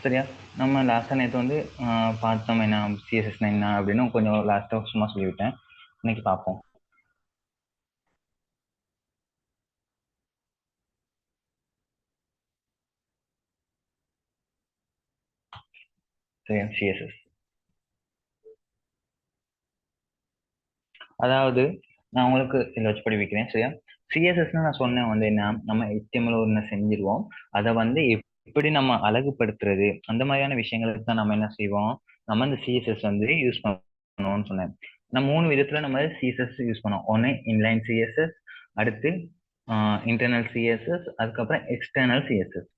சரியா? நம்ம லாஸ்டா நேத்து வந்து பார்த்தோம் என்ன சிஎஸ்எஸ்னா என்ன அப்படின்னு கொஞ்சம் லாஸ்டா சும்மா சொல்லிவிட்டேன். இன்னைக்கு பார்ப்போம். சரியா? சிஎஸ்எஸ். அதாவது நான் உங்களுக்கு இதில் வச்சு படிப்பிக்கிறேன். சரியா? சிஎஸ்எஸ்னா நான் சொன்னேன் வந்து என்ன, நம்ம HTML ஒன்று செஞ்சிருவோம். அதை வந்து எப்படி நம்ம அழகுபடுத்துறது அந்த மாதிரியான விஷயங்களுக்கு தான் நம்ம என்ன செய்வோம், நம்ம இந்த சிஎஸ்எஸ் வந்து யூஸ் பண்ணுவோம்னு சொன்னேன். நான் 3 விதத்துல நம்ம சிஎஸ்எஸ் யூஸ் பண்ணோம். ஒன்று இன்லைன் சிஎஸ்எஸ், அடுத்து இன்டர்னல் சிஎஸ்எஸ், அதுக்கப்புறம் எக்ஸ்டர்னல் சிஎஸ்எஸ்.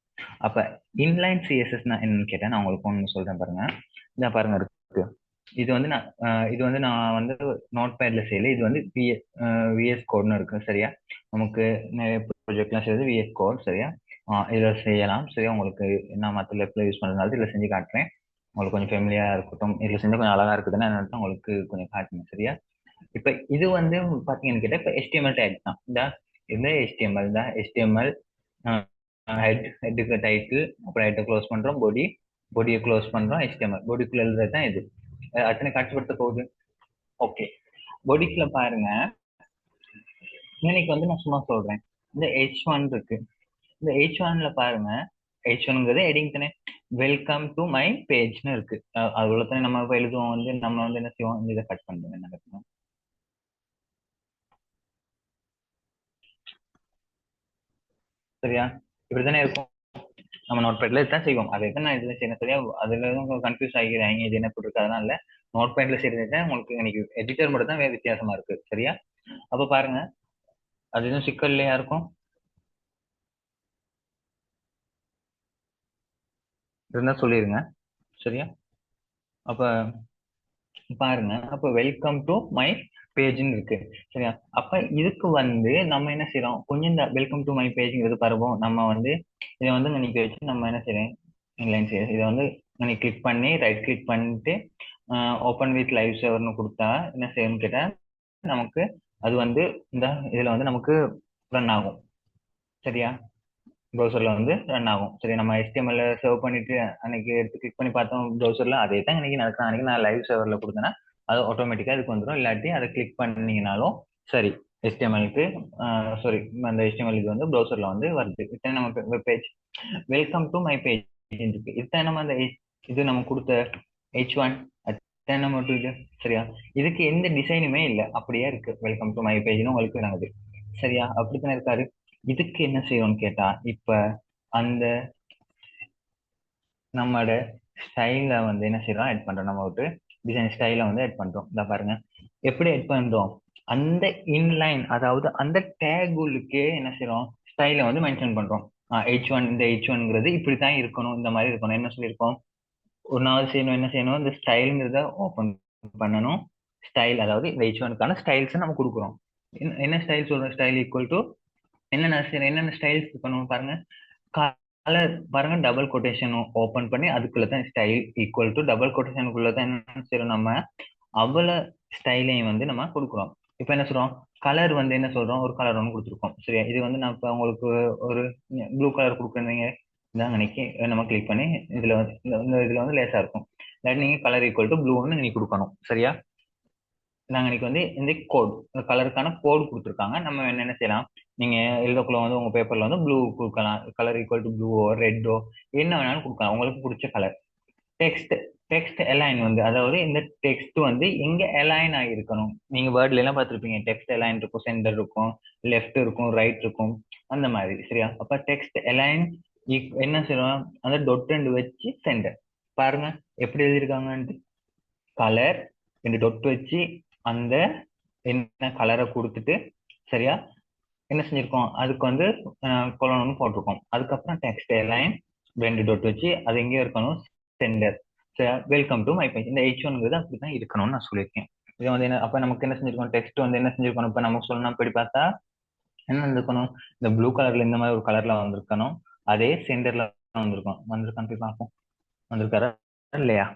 அப்ப இன்லைன் சிஎஸ்எஸ்னா என்னன்னு கேட்டா நான் உங்களுக்கு ஒன்று சொல்றேன் பாருங்க. இதான் பாருங்க இருக்கு. இது வந்து நான் வந்து நோட் பேட்ல செய்யல. இது வந்து விஎஸ் கோட்னு இருக்கு. சரியா? நமக்கு நிறைய ப்ராஜெக்ட்லாம் செய்யுது விஎஸ் கோட். சரியா? இதுல செய்யலாம். சரியா? உங்களுக்கு நான் மற்ற லெப்ல யூஸ் பண்றதுனால இதுல செஞ்சு காட்டுறேன். உங்களுக்கு கொஞ்சம் ஃபெமிலியா இருக்கட்டும். இதுல செஞ்சா கொஞ்சம் அழகா இருக்குதுன்னு என்னன்னு உங்களுக்கு கொஞ்சம் காட்டுங்க. சரியா? இப்ப இது வந்து பாத்தீங்கன்னு கேட்டா இப்ப HTML டேக் தான். இந்த HTML தான். HTML ஹெட்டுக்கு டைட்டில், அப்புறம் ஹெட்டை க்ளோஸ் பண்றோம், பொடியை க்ளோஸ் பண்றோம், HTML பொடிக்குள்ள எழுதுறது தான் இது. அத்தனை காட்சிப்படுத்த போகுது. ஓகே. பொடிக்குள்ள பாருங்க, இன்னைக்கு வந்து நான் சும்மா சொல்றேன். இந்த H1 இருக்கு. இந்த H1ல பாருங்க, H1ங்கிறது ஹெட்டிங் தானே. வெல்கம் டு மை பேஜ்னு இருக்கு. அதுல தானே நம்ம இப்ப எழுதுவோம். வந்து நம்ம வந்து என்ன செய்வோம், இந்த இதை கட் பண்ணுவோம். என்ன கட்டணும்? சரியா? இப்படித்தானே இருக்கும். நம்ம நோட் பேட்ல இதுதான் செய்வோம். அதை தான் நான் இதுல செய்யணும். சரியா? அதுல எதுவும் கன்ஃபியூஸ் ஆகிக்கிறாங்க, இது என்ன போட்டிருக்கு அதெல்லாம் இல்ல. நோட் பேட்ல செய்யறது தான் உங்களுக்கு இன்னைக்கு எடிட்டர் மட்டும் தான் வேற வித்தியாசமா இருக்கு. சரியா? அப்ப பாருங்க, அது எதுவும் சிக்கல் இல்லையா இருக்கும்? இருந்தா சொல்லிருங்க. சரியா? அப்ப பாருங்க, அப்ப வெல்கம் டு மை பேஜ்னு இருக்கு. சரியா? அப்ப இதுக்கு வந்து நம்ம என்ன செய்யறோம், கொஞ்சம் இந்த வெல்கம் டு மை பேஜ்ங்கிறது பருவம் நம்ம வந்து இதை வந்து இன்னைக்கு வச்சு நம்ம என்ன செய்யறோம், இன்லைன் செய்ய இதை வந்து இன்னைக்கு கிளிக் பண்ணி ரைட் கிளிக் பண்ணிட்டு ஓப்பன் வித் லைவ் சர்வர்னு கொடுத்தா என்ன செய்யணும்னு கேட்டா நமக்கு அது வந்து இந்த இதுல வந்து நமக்கு ரன் ஆகும். சரியா? ப்ரௌசர்ல வந்து ரன் ஆகும். சரி, நம்ம HTML சர்வ் பண்ணிட்டு அன்னைக்கு எடுத்து கிளிக் பண்ணி பார்த்தோம் ப்ரௌசர்ல, அதே தான் இன்னைக்கு நடக்கும். அன்னைக்கு நான் லைவ் சர்வர்ல கொடுத்தேன்னா அது ஆட்டோமேட்டிக்கா இதுக்கு வந்துடும். இல்லாட்டி அதை கிளிக் பண்ணீங்கனாலும் சரி, HTML-க்கு சாரி, அந்த HTML இது வந்து ப்ரௌசர்ல வந்து வருது. இத்தனை நமக்கு web page welcome to my page இருக்கு. இத்தனை நம்ம அந்த இது நம்ம கொடுத்த H1 அத்தனை நம்ம இது. சரியா? இதுக்கு எந்த டிசைனுமே இல்லை, அப்படியே இருக்கு. வெல்கம் டு மை பேஜ்னு உங்களுக்கு நாங்குது. சரியா? அப்படித்தானே இருக்காரு. இதுக்கு என்ன செய்யணும்னு கேட்டா இப்ப அந்த நம்மளோட ஸ்டைல வந்து என்ன செய்யறோம், ஆட் பண்றோம். நம்ம ஒரு டிசைன் ஸ்டைல வந்து ஆட் பண்றோம். இந்த பாருங்க எப்படி ஆட் பண்றோம். அந்த இன்லைன், அதாவது அந்த டேகுலுக்கே என்ன செய்யறோம், ஸ்டைல வந்து மென்ஷன் பண்றோம். H1, இந்த H1ங்கிறது இப்படித்தான் இருக்கணும், இந்த மாதிரி இருக்கணும். என்ன சொல்லியிருக்கோம், ஒரு நாள் செய்யணும், என்ன செய்யணும், இந்த ஸ்டைலுங்கிறத ஓப்பன் பண்ணணும். ஸ்டைல், அதாவது இந்த H1க்கான ஸ்டைல்ஸ் நம்ம கொடுக்குறோம். என்ன ஸ்டைல் சொல்றோம், ஸ்டைல் ஈக்குவல் டு என்னென்ன ஸ்டைல்ஸ் இருக்கணும் பாருங்க. கலர் பாருங்க, டபுள் கொட்டேஷன் ஓபன் பண்ணி அதுக்குள்ள தான் ஸ்டைல் ஈக்குவல் டு டபுள் கொட்டேஷனுக்குள்ள தான் என்ன செய்யறோம், நம்ம அவ்வளவு ஸ்டைலையும் வந்து நம்ம கொடுக்குறோம். இப்ப என்ன சொல்றோம், கலர் வந்து என்ன சொல்றோம், ஒரு கலர் ஒன்று கொடுத்துருக்கோம். சரியா? இது வந்து நான் இப்ப உங்களுக்கு ஒரு ப்ளூ கலர் கொடுக்குறீங்க. இதாங்க அன்னைக்கு நம்ம கிளிக் பண்ணி இதுல வந்து இதுல வந்து லேசா இருக்கும். இல்லாட்டி நீங்க கலர் ஈக்குவல் டு ப்ளூன்னு நீங்க கொடுக்கணும். சரியா? நாங்க இன்னைக்கு வந்து இந்த கோட் கலருக்கான கோட் கொடுத்துருக்காங்க. நம்ம என்ன செய்யலாம், நீங்க எழுதக்குள்ள வந்து உங்க பேப்பர்ல வந்து ப்ளூ கொடுக்கலாம். கலர் ஈக்குவல் டு ப்ளூவோ ரெட்டோ என்ன வேணாலும் கொடுக்கலாம், உங்களுக்கு பிடிச்ச கலர். டெக்ஸ்ட் டெக்ஸ்ட் அலைன் வந்து, அதாவது இந்த டெக்ஸ்ட் வந்து எங்க அலைன் ஆகிருக்கணும். நீங்க வேர்ட்ல எல்லாம் பார்த்துருப்பீங்க, டெக்ஸ்ட் அலைன் இருக்கும், சென்டர் இருக்கும், லெஃப்ட் இருக்கும், ரைட் இருக்கும், அந்த மாதிரி. சரியா? அப்ப டெக்ஸ்ட் அலைன் என்ன செய்யணும், அந்த டொட் ரெண்டு வச்சு சென்டர். பாருங்க எப்படி எழுதியிருக்காங்கன்ட்டு. கலர் ரெண்டு டொட் வச்சு அந்த என்ன கலரை கொடுத்துட்டு, சரியா, என்ன செஞ்சிருக்கோம், அதுக்கு வந்து கொலன்னு போட்டிருக்கோம். அதுக்கப்புறம் டெக்ஸ்ட் லைன் ரெண்டு டொட் வச்சு அது எங்கேயும் இருக்கணும், centre. Welcome to my page. இந்த H1ங்கிறது அப்படிதான் இருக்கணும்னு நான் சொல்லியிருக்கேன். இது வந்து என்ன, அப்ப நமக்கு என்ன செஞ்சிருக்கோம், டெக்ஸ்ட் வந்து என்ன செஞ்சிருக்கணும், இப்ப நமக்கு சொல்லணும் இப்படி பார்த்தா என்ன வந்திருக்கணும், இந்த ப்ளூ கலர்ல இந்த மாதிரி ஒரு கலர்ல வந்திருக்கணும். அதே சென்டர்ல வந்திருக்கான்னு போய் பார்ப்போம். வந்திருக்காரா இல்லையா?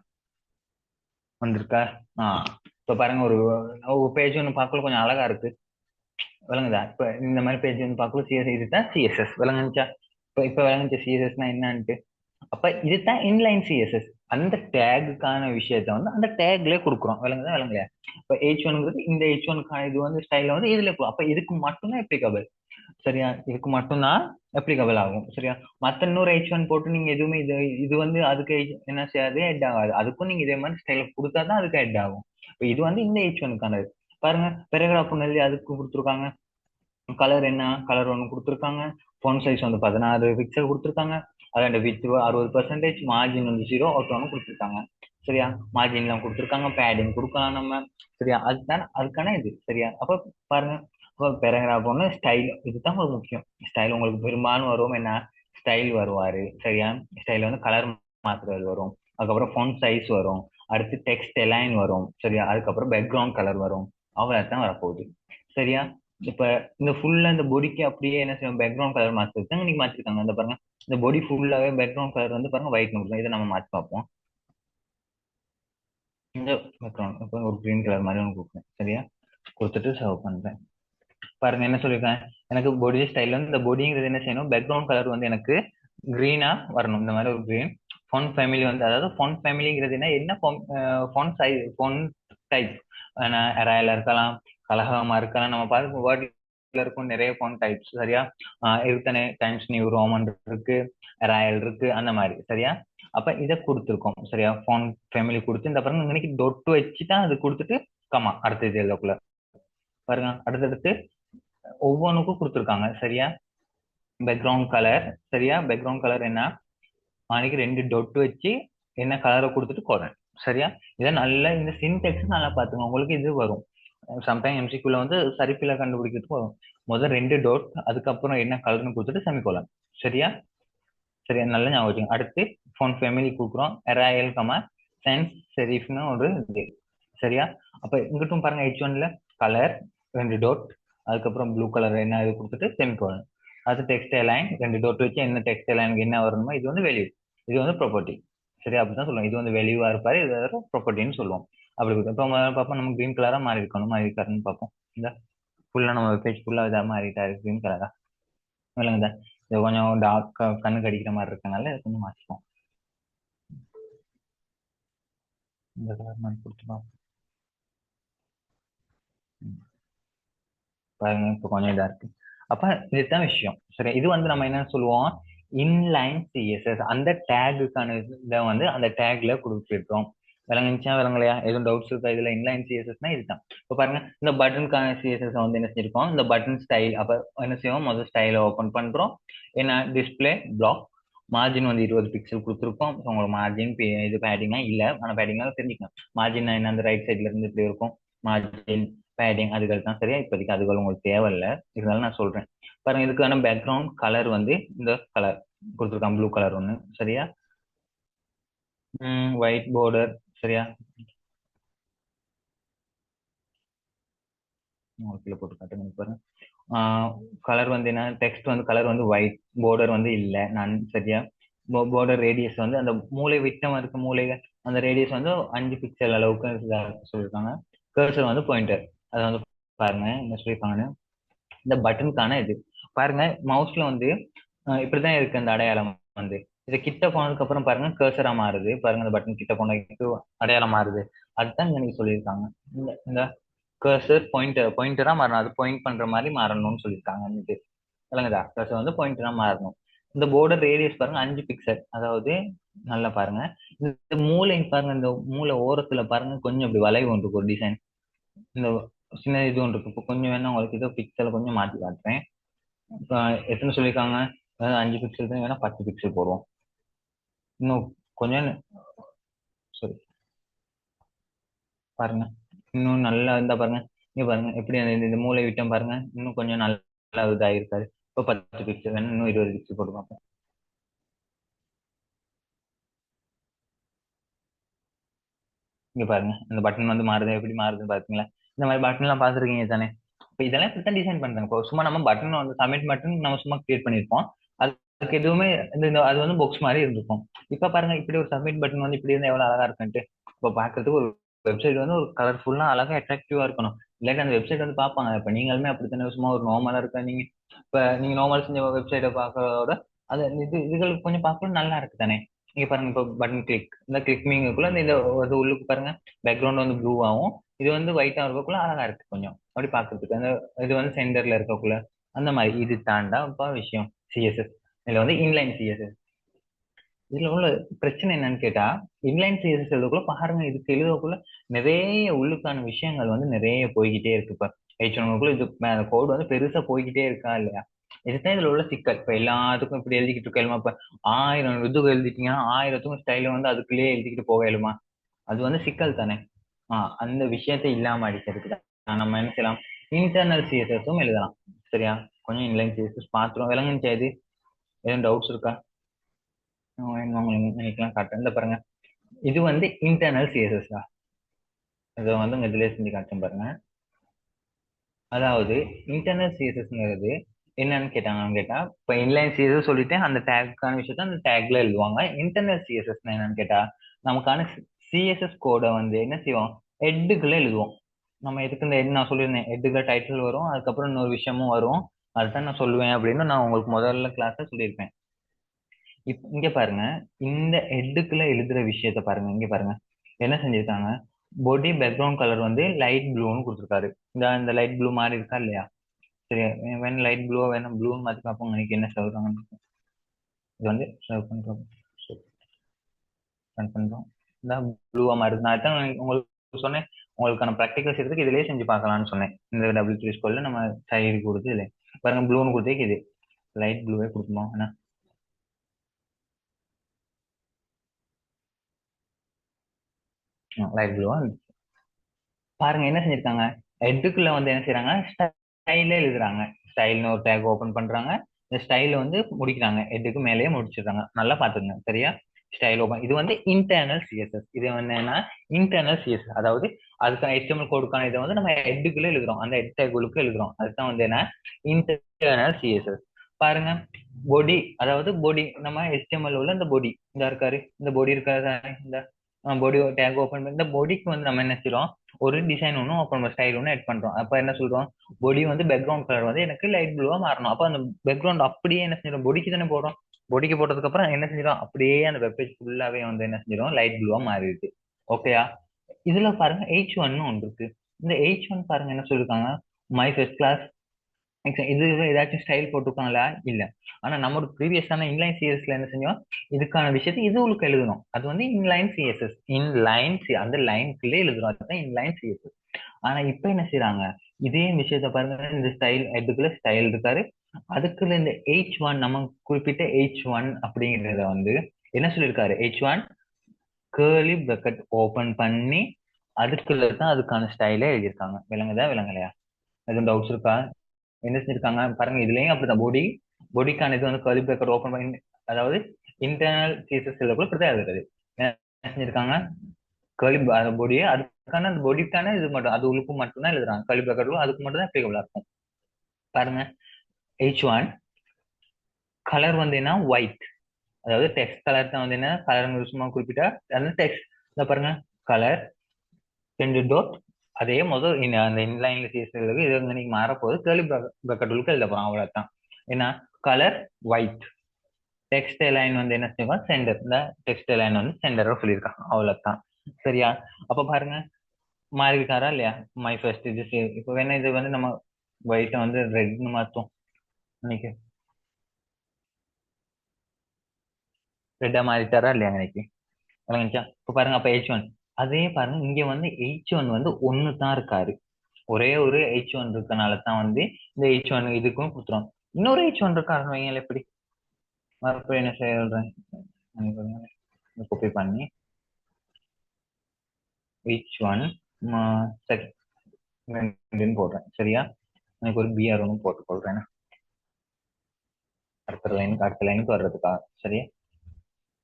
வந்திருக்கா? ஆஹ் இப்ப பாருங்க, ஒரு பேஜ் ஒன்று பார்க்கல கொஞ்சம் அழகா இருக்கு. விளங்குதா? இப்ப இந்த மாதிரி பேஜ் வந்து பார்க்கல சிஎஸ்எஸ், இதுதான் சிஎஸ்எஸ். விளங்குச்சா? இப்ப விளங்குச்ச சிஎஸ்எஸ்னா என்னன்ட்டு. அப்ப இதுதான் இன்லைன் சிஎஸ்எஸ். அந்த டேகுக்கான விஷயத்த வந்து அந்த டேக்லயே கொடுக்குறோம். விளங்குதா விளங்கலையா? இப்ப H1ங்கிறது இந்த H1க்கான இது வந்து ஸ்டைல வந்து இதுல அப்ப இதுக்கு மட்டும்தான் applicable. சரியா? இதுக்கு மட்டும்தான் applicable ஆகும். சரியா? மத்த இன்னொரு H1 போட்டு நீங்க எதுவுமே இது இது வந்து அதுக்கு என்ன செய்யாது, ஹெட் ஆகாது. அதுக்கும் நீங்க இதே மாதிரி ஸ்டைல கொடுத்தாதான் அதுக்கு ஹெட் ஆகும். இப்ப இது வந்து இந்த H1க்கானது. பாருங்க பேராகிராஃப் எழுதி அதுக்கு கொடுத்துருக்காங்க. கலர் என்ன கலர் ஒன்று கொடுத்துருக்காங்க. ஃபோன் சைஸ் வந்து 16 பிக்சல் கொடுத்துருக்காங்க. அதோட வித் 60%, மார்ஜின் வந்து 0 அவுட் ஒன்று கொடுத்துருக்காங்க. சரியா? மார்ஜின்லாம் கொடுத்துருக்காங்க, பேடிங் கொடுக்கலாம் நம்ம. சரியா? அதுதான் அதுக்கான இது. சரியா? அப்ப பாருங்க, இப்போ பேராகிராஃப் ஒன்று ஸ்டைல், இதுதான் உங்களுக்கு முக்கியம். ஸ்டைல் உங்களுக்கு பெரும்பாலும் வரும் என்ன, ஸ்டைல் வருவாரு. சரியா? ஸ்டைல் வந்து கலர் மாத்துறது வரும். அதுக்கப்புறம் ஃபோன் சைஸ் வரும். அடுத்து டெக்ஸ்ட் எலைன் வரும். சரியா? அதுக்கப்புறம் பேக்ரவுண்ட் கலர் வரும். அவ்வளவுதான் வரப்போகுது. சரியா? இப்ப இந்த ஃபுல்லா இந்த பொடிக்கு அப்படியே என்ன செய்யும், பேக்ரவுண்ட் கலர் மாத்திருக்காங்க. நீங்க மாத்திருக்காங்க இந்த பாருங்க, இந்த பொடி ஃபுல்லாவே பேக்ரவுண்ட் கலர் வந்து பாருங்க ஒயிட் கொடுக்கும். இதை நம்ம மாத்தி பார்ப்போம். இந்த பேக்ரவுண்ட் இப்போ ஒரு கிரீன் கலர் மாதிரி ஒன்று கொடுக்குறேன். சரியா? கொடுத்துட்டு சர்வ் பண்றேன். பாருங்க என்ன சொல்லியிருக்கேன், எனக்கு பொடி ஸ்டைல் வந்து இந்த பொடிங்கிறது என்ன செய்யணும், பேக்ரவுண்ட் கலர் வந்து எனக்கு கிரீனா வரணும். இந்த மாதிரி ஒரு கிரீன். ஃபாண்ட் ஃபேமிலி வந்து, அதாவது ஃபாண்ட் ஃபேமிலிங்கிறது என்ன, ஃபாண்ட் சைஸ், ஃபாண்ட் டைப் எராயில இருக்கலாம், கலகமா இருக்கலாம். நம்ம பார்த்து வேர்ட்ல இருக்கும் நிறைய ஃபாண்ட் டைப்ஸ். சரியா? இதுதானே டைம்ஸ் நியூ ரோமன் இருக்கு, எராயல் இருக்கு, அந்த மாதிரி. சரியா? அப்ப இதை கொடுத்துருக்கோம். சரியா? ஃபாண்ட் ஃபேமிலி கொடுத்து இந்த பாருங்க இன்னைக்கு டொட்டு வச்சு தான் அது கொடுத்துட்டு கமா அடுத்த இது எல்லோக்குள்ள பாருங்க. அடுத்தடுத்து ஒவ்வொன்றுக்கும் கொடுத்துருக்காங்க. சரியா? Background colour. சரியா? பேக்ரவுண்ட் கலர் என்ன, நாளைக்கு 2 டொட் வச்சு என்ன கலரை கொடுத்துட்டு போறேன். சரியா? இதை நல்லா இந்த சின்டெக்ஸ் நல்லா பாத்துங்க, உங்களுக்கு இது வரும். சம்டைம் எம்சிக்யூல வந்து சரிப்பில கண்டுபிடிக்கிறதுக்கு வரும். முதல் 2 டோட், அதுக்கப்புறம் என்ன கலர்னு கொடுத்துட்டு செமிகோலன். சரியா? சரியா? நல்லா ஞாபகம் வச்சுங்க. அடுத்து ஃபோன் ஃபேமிலி கொடுக்குறோம், எராயல் கமா சயின்ஸ் செரீஃப்னு ஒரு இது. சரியா? அப்ப இங்கிட்டும் பாருங்க H1ல கலர் 2 டோட், அதுக்கப்புறம் ப்ளூ கலர் என்ன இது கொடுத்துட்டு செமிகோலன். அது டெக்ஸ்டைல் லைன் 2 டோட் வச்சு என்ன டெக்ஸ்டைல் லைனுக்கு என்ன வரணுமோ, இது வந்து வேல்யூ, இது வந்து ப்ராப்பர்ட்டி. சரியா? அப்படிதான் சொல்லுவோம். இது வந்து வேல்யூவா இருப்பாரு, இது ப்ராப்பர்ட்டின்னு சொல்லுவோம். அப்படி இருக்கும். இப்போ பார்ப்போம் நம்ம கிரீன் கலரா மாறி இருக்கணும், மாறி இருக்காருன்னு பார்ப்போம். இந்த ஃபுல்லா நம்ம பேஜ் ஃபுல்லா இதாக மாறிட்டாரு கிரீன் கலரா. இல்லைங்க, இது கொஞ்சம் டார்க் கண்ணுக்கு அடிக்கிற மாதிரி இருக்கனால இதை கொஞ்சம் மாற்றிப்போம். இந்த கலர் மாதிரி கொடுத்துப்போம். பாருங்க இப்போ கொஞ்சம் இதா இருக்கு. அப்ப இதுதான் விஷயம். சரி, இது வந்து நம்ம என்ன சொல்லுவோம், இன்லைன் சிஎஸ்எஸ். அந்த டேகுக்கான இதை வந்து அந்த டேக்ல கொடுத்துருக்கோம். விளங்குச்சா விளங்கலையா? எதுவும் டவுட்ஸ் இருக்கா இதுல? இன்லைன் சிஎஸ்எஸ்னா இதுதான். இப்போ பாருங்க, இந்த பட்டனுக்கான சிஎஸ்எஸ் வந்து என்ன செஞ்சிருக்கோம், இந்த பட்டன் ஸ்டைல். அப்ப என்ன செய்வோம், முதல் ஸ்டைலை ஓபன் பண்றோம். என்ன டிஸ்பிளே பிளாக், மார்ஜின் வந்து 20 பிக்சல் கொடுத்துருக்கோம். உங்களுக்கு மார்ஜின் இது பேடிங்கா இல்ல, ஆனா பேடிங்காக தெரிஞ்சுக்கலாம். மார்ஜின் என்ன, அந்த ரைட் சைட்ல இருந்து இப்படி இருக்கும் மார்ஜின், பேடிங், அதுகள் தான். சரியா? இப்போதைக்கு அதுகள் உங்களுக்கு தேவையில்ல, இருந்தாலும் நான் சொல்றேன். பாருங்க, இதுக்கான பேக்ரவுண்ட் கலர் வந்து இந்த கலர் கொடுத்துருக்கான், ப்ளூ கலர் ஒன்று. சரியா? White border. சரியா? உங்களுக்கு போட்டு காட்டுங்க பாருங்க. கலர் வந்து என்ன, டெக்ஸ்ட் வந்து கலர் வந்து ஒயிட், border வந்து இல்ல நான். சரியா? border ரேடியஸ் வந்து அந்த மூளை விட்டம் இருக்க மூலையில அந்த ரேடியஸ் வந்து 5 பிக்சல் அளவுக்கு சொல்லியிருக்காங்க. கர்சர் வந்து பாயிண்டர், அதை வந்து பாருங்க என்ன சொல்லியிருக்காங்கன்னு. இந்த பட்டனுக்கான இது பாருங்க, மவுஸ்ல வந்து இப்படிதான் இருக்கு அந்த அடையாளம் வந்து. இது கிட்ட போனதுக்கு அப்புறம் பாருங்க கர்சரா மாறுது. பாருங்க இந்த பட்டன் கிட்ட போனதுக்கு அடையாளம் மாறுது. அதுதான் இங்க நீங்க சொல்லியிருக்காங்க. இந்த இந்த கர்சர் பாயிண்டரா மாறணும், அது பாயிண்ட் பண்ற மாதிரி மாறணும்னு சொல்லியிருக்காங்க. இது விளங்குதா? கர்சர் வந்து பாயிண்டரா மாறணும். இந்த போர்டர் ரேடியஸ் பாருங்க 5 பிக்சல். அதாவது நல்லா பாருங்க, இந்த மூளை பாருங்க, இந்த மூளை ஓரத்துல பாருங்க கொஞ்சம் இப்படி வளைவு ஒன்று ஒரு டிசைன், இந்த சின்ன இது ஒன்று இருக்கு. இப்போ கொஞ்சம் வேணா உங்களுக்கு இதோ பிக்சலை கொஞ்சம் மாத்தி காட்டுறேன். இப்போ எத்தனை சொல்லியிருக்காங்க, 5 பிக்சல் தான், வேணா 10 பிக்சல் போடுவோம். இன்னும் கொஞ்சம் சரி பாருங்க, இன்னும் நல்லா இருந்தா பாருங்க. இங்க பாருங்க எப்படி அந்த இந்த மூளை விட்டம் பாருங்க, இன்னும் கொஞ்சம் நல்லா இதாயிருக்காரு. இப்போ 10 பிக்சல் வேணும், இன்னும் 20 பிக்சல் போட்டு பார்ப்போம். இங்க பாருங்க இந்த பட்டன் வந்து மாறுது, எப்படி மாறுதுன்னு பாத்தீங்களா? இந்த மாதிரி பட்டன் எல்லாம் பாத்துருக்கீங்க தானே? இப்போ இதெல்லாம் இப்படித்தான் டிசைன் பண்றாங்க. இப்போ சும்மா நம்ம பட்டன் வந்து சப்மிட் பட்டன் நம்ம சும்மா கிரியேட் பண்ணிருப்போம். அதுக்கு எதுவுமே அது வந்து பாக்ஸ் மாதிரி இருந்திருக்கும். இப்ப பாருங்க இப்படி ஒரு சப்மிட் பட்டன் வந்து இப்படி இருந்தா எவ்வளவு அழகா இருக்குன்ட்டு. இப்போ பாக்குறதுக்கு ஒரு வெப்சைட் வந்து ஒரு கலர்ஃபுல்லா அழகா அட்ராக்டிவா இருக்கணும். இல்லாட்டி அந்த வெப்சைட் வந்து பார்ப்பாங்க. இப்ப நீங்களுமே அப்படித்தானே, சும்மா ஒரு நார்மலா இருக்க நீங்க, இப்ப நீங்க நார்மல் செஞ்ச வெப்சைட்டை பார்க்கறதோட அது இதுகளுக்கு கொஞ்சம் பார்க்கணும் நல்லா இருக்கு தானே. நீங்க பாருங்க இப்போ பட்டன் கிளிக், இந்த கிளிக்மிங்குள்ள இந்த இது உள்ளுக்கு பாருங்க பேக்ரவுண்ட் வந்து ப்ளூ ஆகும், இது வந்து ஒயிட்டா இருக்கக்குள்ள அழகா இருக்கு கொஞ்சம் அப்படி பாக்குறதுக்கு. அந்த இது வந்து சென்டர்ல இருக்கக்குள்ள அந்த மாதிரி. இது தாண்டா இப்ப விஷயம் சிஎஸ்எஸ். இதுல வந்து இன்லைன் சிஎஸ்எஸ். இதுல உள்ள பிரச்சனை என்னன்னு கேட்டா, இன்லைன் சிஎஸ்எஸ் எழுதக்குள்ள பாருங்க, இதுக்கு எழுதக்குள்ள நிறைய உள்ளுக்கான விஷயங்கள் வந்து நிறைய போய்கிட்டே இருக்கு. இப்ப ஹெச்ஒன்னுக்குள்ள இது கோடு வந்து பெருசா போய்கிட்டே இருக்கா இல்லையா? இதுதான் இதுல உள்ள சிக்கல். இப்ப எல்லாத்துக்கும் இப்படி எழுதிக்கிட்டு இருக்க இப்ப 1000 இது எழுதிட்டீங்கன்னா 1000த்துக்கும் ஸ்டைல வந்து அதுக்குள்ளேயே எழுதிக்கிட்டு போக இயலுமா? அது வந்து சிக்கல் தானே. அந்த விஷயத்தை இல்லாம அடிக்கிறதுக்கு தான் நம்ம என்ன செய்யலாம், இன்டர்னல் சிஎஸ்எஸும் எழுதலாம். சரியா? கொஞ்சம் இன்லைன் சிஎஸ்எஸ் பாத்துரும் விளங்குச்சா? இது எதுவும் டவுட்ஸ் இருக்கா? நினைக்கலாம் காட்டுறேன். இந்த பாருங்க, இது வந்து இன்டர்னல் சிஎஸ்எஸ் தான். இதை வந்து உங்க இதுலயே செஞ்சு காட்டுறேன் பாருங்க. அதாவது இன்டர்னல் சிஎஸ்எஸ்ங்கிறது என்னன்னு கேட்டாங்கன்னு கேட்டா, இப்ப இன்லைன் சிஎஸ்எஸ் சொல்லிட்டு அந்த டேக்கான விஷயத்த அந்த டேக்ல எழுதுவாங்க. இன்டர்னல் சிஎஸ்எஸ் என்னன்னு கேட்டா, நமக்கான சிஎஸ்எஸ் கோடை வந்து என்ன செய்வோம், ஹெட்டுக்குள்ள எழுதுவோம். நம்ம எதுக்கு இந்த ஹெட் நான் சொல்லியிருந்தேன், ஹெட்டுக்குள்ள டைட்டில் வரும், அதுக்கப்புறம் இன்னொரு விஷயமும் வரும். அதுதான் நான் சொல்லுவேன் அப்படின்னு நான் உங்களுக்கு முதல்ல கிளாஸ்ல சொல்லியிருப்பேன். இங்க பாருங்க, இந்த ஹெட்டுக்குள்ள எழுதுற விஷயத்த பாருங்க. இங்க பாருங்க என்ன செஞ்சிருக்காங்க, பாடி பேக்ரவுண்ட் கலர் வந்து லைட் ப்ளூன்னு கொடுத்துருக்காரு. இந்த லைட் ப்ளூ மாதிரி இருக்கா இல்லையா? சரி, வேணும் லைட் ப்ளூவா வேணும் ப்ளூன்னு மாத்தி பார்ப்போம். இன்னைக்கு என்ன சொல்றாங்கன்னு இது வந்து சர்வ் பண்ணிப்போம். ரன் பண்றோம். இந்த ப்ளூவா மாறுது. நான் தான் உங்களுக்கு சொன்னேன், உங்களுக்கான ப்ராக்டிகல் செய்யறதுக்கு இதுலயே செஞ்சு பார்க்கலாம்னு சொன்னேன். இந்த W3 ஸ்கூல்ல நம்ம சைடு கொடுத்து இல்லை பாருங்க, ப்ளூன்னு கொடுத்தே இது லைட் ப்ளூவே கொடுக்கணும். என்ன லைட் ப்ளூவா பாருங்க என்ன செஞ்சிருக்காங்க, ஹெட்டுக்குள்ள வந்து என்ன செய்யறாங்க, ஸ்டைல எழுதுறாங்க. ஸ்டைல்னு ஒரு டேக் ஓபன் பண்றாங்க, இந்த ஸ்டைல வந்து முடிக்கிறாங்க, ஹெட்டுக்கு மேலேயே முடிச்சிடுறாங்க. நல்லா பாத்துங்க சரியா? ஸ்டைல் ஓபன், இது வந்து இன்டர்னல் சிஎஸ்எஸ். இது வந்து என்ன, இன்டர்னல் சிஎஸ்எஸ். அதாவது அதுக்கான HTML கோடுக்கான இதை வந்து நம்ம ஹெட்டுக்குள்ள எழுதுறோம், அந்த ஹெட் டேகுலுக்கு எழுதுறோம். அதுதான் வந்து என்ன, இன்டர்னல் சிஎஸ்எஸ். பாருங்க பொடி, அதாவது பொடி நம்ம HTML உள்ள இந்த பொடி இந்த இருக்காரு, இந்த பொடி இருக்காரு, இந்த பாடி டேக் ஓபன் பண்ணி இந்த பாடிக்கு வந்து நம்ம என்ன செய்றோம், ஒரு டிசைன் ஒன்றும் அப்புறம் ஸ்டைல் ஒன்று ஆட் பண்றோம். அப்ப என்ன சொல்றோம், பாடி வந்து பேக்ரவுண்ட் கலர் வந்து எனக்கு லைட் ப்ளூவா மாறணும். அப்ப அந்த பேக்ரவுண்ட் அப்படியே என்ன செஞ்சிடும், பாடிக்கு தானே போடுறோம். பாடிக்கு போட்டதுக்கு அப்புறம் என்ன செஞ்சிடும், அப்படியே அந்த வெப்பேஜ் ஃபுல்லாவே வந்து என்ன செஞ்சிடும், லைட் ப்ளூவா மாறிடுது. ஓகேயா? இதுல பாருங்க H1 ஒன்று இருக்கு. இந்த H1 பாருங்க என்ன சொல்லிருக்காங்க, மை ஃபர்ஸ்ட் கிளாஸ். இது ஏதாச்சும் ஸ்டைல் போட்டுருக்காங்களா இல்ல. ஆனா நம்ம ப்ரீவியஸான இன்லைன் சிஎஸ்ல என்ன செஞ்சோம், இதுக்கான விஷயத்தை இது உங்களுக்கு எழுதணும். அது வந்து இன்லைன் சிஎஸ்எஸ், இன்லைன் அந்த லைன்குள்ளே எழுதுறோம், அதுதான் இன்லைன் சிஎஸ்எஸ். ஆனா இப்ப என்ன செய்யறாங்க, இதே விஷயத்த பாருங்க, இந்த ஸ்டைல் ஹெட்டுக்குள்ள ஸ்டைல் இருக்காரு, அதுக்குள்ள இந்த H1 நம்ம குறிப்பிட்ட H1 அப்படிங்கறத வந்து என்ன சொல்லியிருக்காரு, H1 கேர்லி பிரக்கெட் ஓபன் பண்ணி அதுக்குள்ள தான் அதுக்கான ஸ்டைலே எழுதியிருக்காங்க. விளங்குதா விளங்கலையா? எதுவும் டவுட்ஸ் இருக்கா? என்ன செஞ்சிருக்காங்க பாருங்க, இதுலயும் அப்படிதான் பொடிக்கான இது வந்து கர்லி பிரேக்கர் ஓபன் பண்ணி, அதாவது இன்டர்னல் கேசஸ் கூட இப்படிதான் இருக்குது. என்ன செஞ்சிருக்காங்க, கர்லி பொடியை அதுக்கான அந்த பொடிக்கான இது மட்டும் அது உள்ளுக்கு மட்டும் தான் எழுதுறாங்க. கர்லி பிரேக்கர் அதுக்கு மட்டும் தான் அப்ளிகபிளா இருக்கும். பாருங்க H1 கலர் வந்து என்ன, ஒயிட். அதாவது டெக்ஸ்ட் கலர் தான் வந்து என்ன கலர் சும்மா குறிப்பிட்டா அந்த டெக்ஸ்ட். இத பாருங்க, கலர் 2 அதே முதல் அந்த இன்லைன்ல சேர்த்து இது வந்து நீங்க மாறப்போகுது, கேர்லி பிரேக்கெட் உள்ள எழுத போறோம். அவ்வளவுதான். என்ன, கலர் ஒயிட், டெக்ஸ்ட் லைன் வந்து என்ன செய்வோம், சென்டர். இந்த டெக்ஸ்ட் லைன் வந்து சென்டரா சொல்லியிருக்காங்க. அவ்வளவுதான். சரியா? அப்ப பாருங்க மாறிவிட்டாரா இல்லையா? மை ஃபர்ஸ்ட் இது இப்போ வேணா இது வந்து நம்ம ஒயிட்ட வந்து ரெட்னு மாத்தோம். இன்னைக்கு ரெட்டா மாறிட்டாரா இல்லையா இன்னைக்கு? விளங்குச்சா? இப்ப பாருங்க, அப்ப H1 அதே பாருங்க, இங்க வந்து H1 வந்து ஒன்னு தான் இருக்காரு. ஒரே ஒரு H1 இருக்கனால தான் வந்து இந்த H1 இதுக்கும் கொடுத்துரும். இன்னொரு H1 இருக்காருன்னு வைங்களேன், எப்படி மறுபடியும் என்ன சொல்றேன், காப்பி பண்ணி H1 செகண்ட் போடுறேன். சரியா? எனக்கு ஒரு BR ஒன்று போட்டு கொள்றேன் அடுத்த லைனுக்கு வர்றதுக்கா. சரியா?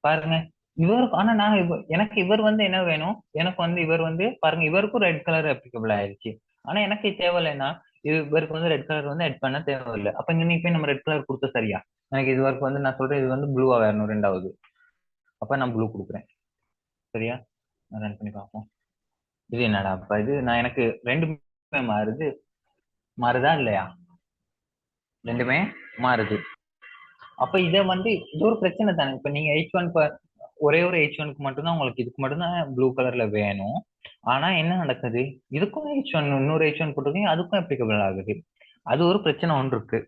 பாருங்க இவருக்கு, ஆனா நான் எனக்கு இவர் வந்து என்ன வேணும், எனக்கு வந்து இவர் வந்து பாருங்க இவருக்கும் ரெட் கலர் அப்ளிகபிள் ஆயிருச்சு. ஆனா எனக்கு தேவையில்லைன்னா இவருக்கு வந்து ரெட் கலர் வந்து ஆட் பண்ண தேவையில்லை. அப்ப இங்க போய் நம்ம ரெட் கலர் கொடுத்த சரியா? எனக்கு இது வரைக்கும் வந்து நான் சொல்றேன், இது வந்து ப்ளூவா வேணும் ரெண்டாவது. அப்ப நான் ப்ளூ கொடுக்குறேன். சரியா? நான் ரன் பண்ணி பார்ப்போம். இது என்னடா அப்ப இது நான் எனக்கு ரெண்டுமே மாறுதா இல்லையா? ரெண்டுமே மாறுது. அப்ப இதை வந்து இது ஒரு பிரச்சனை தானே. இப்ப நீங்க H1 ஒரே ஒரு H1க்கு மட்டும்தான் உங்களுக்கு இதுக்கு மட்டும்தான் ப்ளூ கலர்ல வேணும். ஆனா என்ன நடக்குது, இதுக்கும் H1 இன்னொரு H1 போட்டிருக்கீங்க, அதுக்கும் அப்ளிகபிள் ஆகுது. அது ஒரு பிரச்சனை ஒன்று இருக்கு.